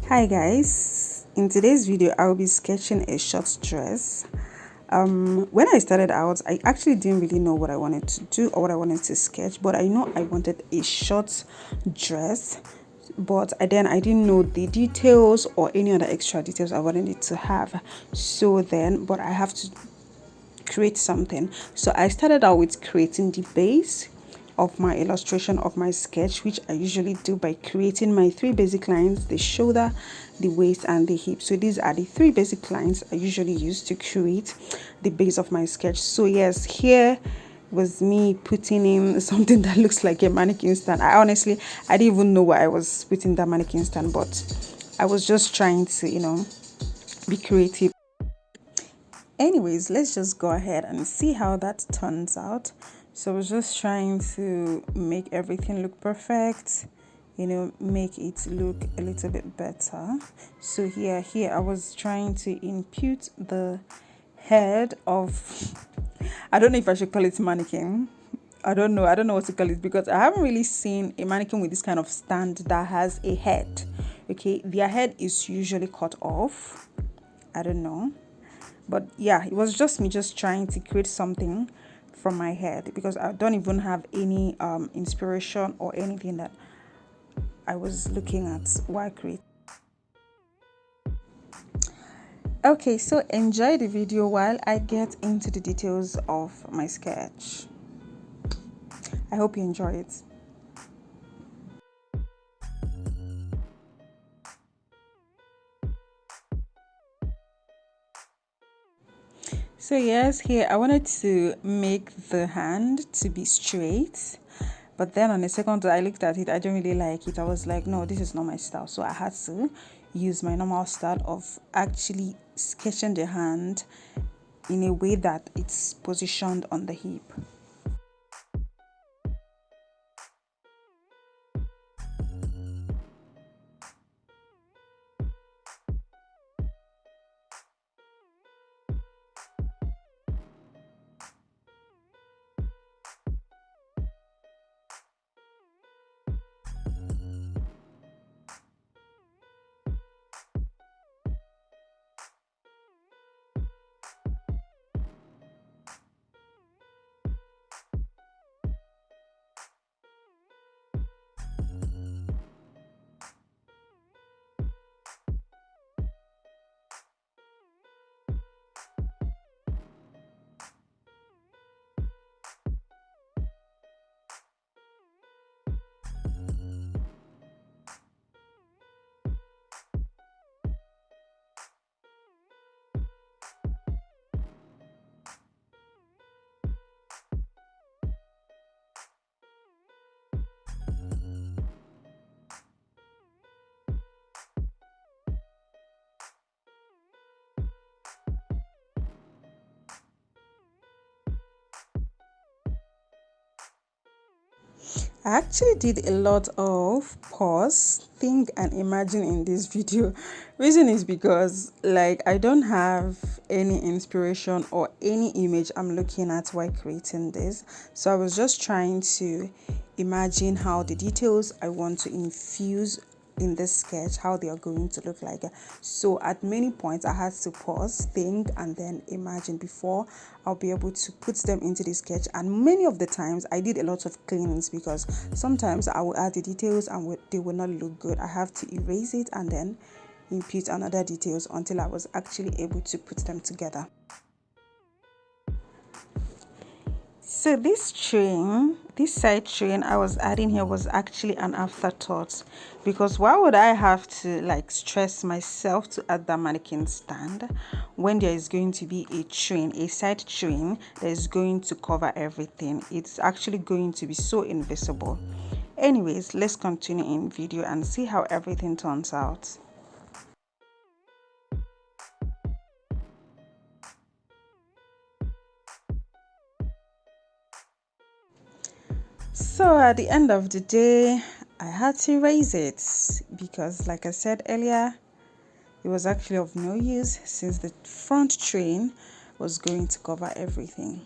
Hi guys, in today's video I will be sketching a short dress. When I started out, I actually didn't really know what I wanted to do or what I wanted to sketch, but I know I wanted a short dress, but then I didn't know the details or any other extra details I wanted it to have. But I have to create something. So I started out with creating the base of my illustration of my sketch, which I usually do by creating my three basic lines: the shoulder, the waist, and the hip. So these are the three basic lines I usually use to create the base of my sketch. So yes, here was me putting in something that looks like a mannequin stand. I didn't even know why I was putting that mannequin stand, but I was just trying to, be creative. Anyways, let's just go ahead and see how that turns out. So I was just trying to make everything look perfect, make it look a little bit better. So here I was trying to impute the head of I don't know if I should call it mannequin. I don't know what to call it, because I haven't really seen a mannequin with this kind of stand that has a head. Okay, their head is usually cut off. I don't know. But yeah, it was just me just trying to create something from my head, because I don't even have any inspiration or anything that I was looking at while creating. Okay, so enjoy the video while I get into the details of my sketch. I hope you enjoy it. So yes, here I wanted to make the hand to be straight, but then on the second I looked at it, I didn't really like it. I was like, no, this is not my style. So I had to use my normal style of actually sketching the hand in a way that it's positioned on the hip. I actually did a lot of pause, think, and imagine in this video. Reason is because I don't have any inspiration or any image I'm looking at while creating this. So I was just trying to imagine how the details I want to infuse in this sketch, how they are going to look like. So at many points I had to pause, think, and then imagine before I'll be able to put them into the sketch. And many of the times I did a lot of cleanings, because sometimes I will add the details and they will not look good. I have to erase it and then impute another details until I was actually able to put them together. So this side train I was adding here was actually an afterthought, because why would I have to stress myself to add that mannequin stand when there is going to be a side train that is going to cover everything? It's actually going to be so invisible. Anyways, let's continue in video and see how everything turns out. So at the end of the day, I had to erase it, because like I said earlier, it was actually of no use, since the front train was going to cover everything.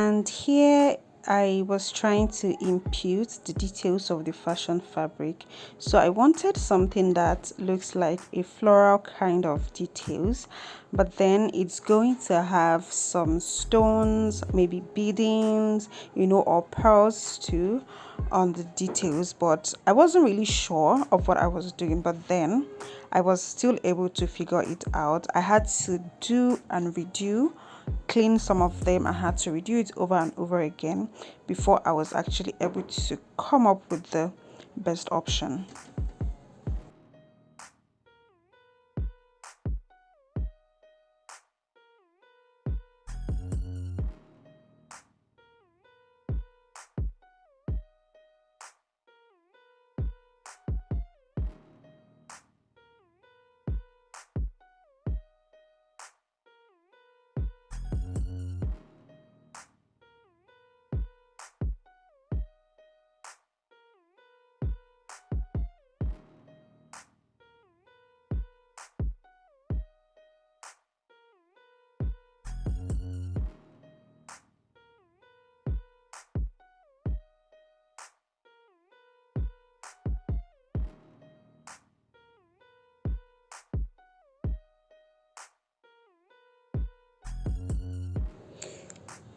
And here I was trying to impute the details of the fashion fabric. So I wanted something that looks like a floral kind of details, but then it's going to have some stones, maybe beadings, or pearls too on the details. But I wasn't really sure of what I was doing, but then I was still able to figure it out. I had to do and redo, clean some of them. I had to redo it over and over again before I was actually able to come up with the best option.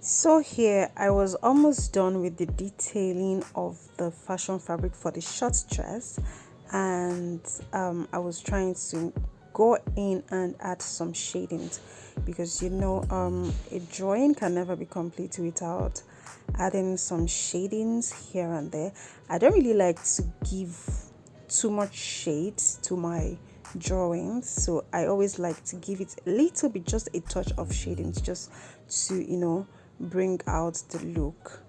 So here I was almost done with the detailing of the fashion fabric for the short dress, and I was trying to go in and add some shadings, because a drawing can never be complete without adding some shadings here and there. I don't really like to give too much shades to my drawings, so I always like to give it a little bit, just a touch of shadings, just to bring out the look.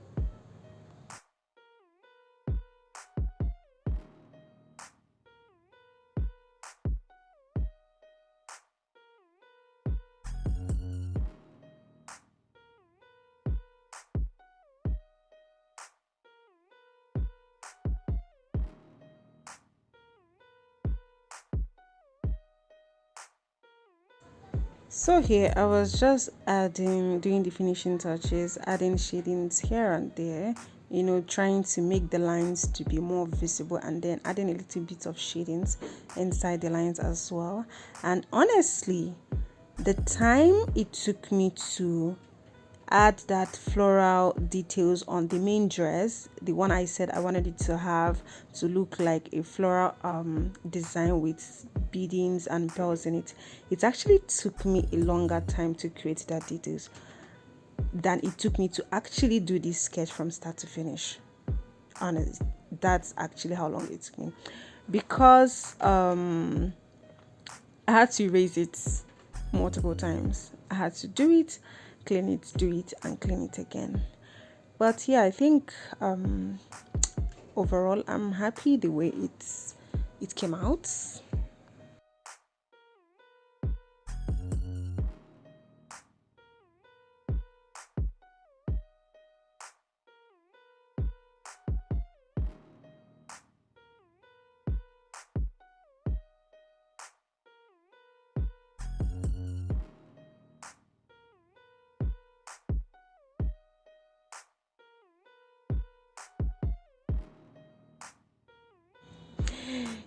So here I was just doing the finishing touches, adding shadings here and there, trying to make the lines to be more visible, and then adding a little bit of shadings inside the lines as well. And honestly, the time it took me to add that floral details on the main dress, the one I said I wanted it to have to look like a floral design with beadings and pearls in it, it actually took me a longer time to create that details than it took me to actually do this sketch from start to finish. Honestly, that's actually how long it took me, because I had to erase it multiple times. I had to do it, clean it, do it, and clean it again. But yeah, I think overall I'm happy the way it came out.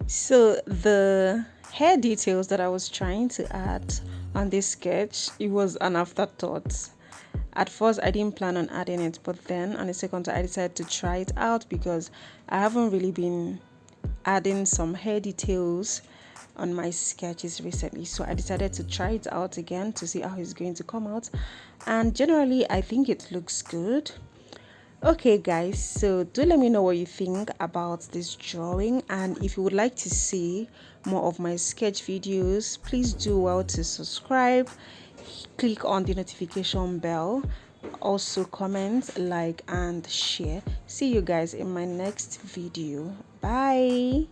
So the hair details that I was trying to add on this sketch, it was an afterthought. At first I didn't plan on adding it, but then on the second I decided to try it out, because I haven't really been adding some hair details on my sketches recently, so I decided to try it out again to see how it's going to come out, and generally I think it looks good. Okay guys, so do let me know what you think about this drawing, and if you would like to see more of my sketch videos, please do well to subscribe, click on the notification bell, also comment, like, and share. See you guys in my next video. Bye.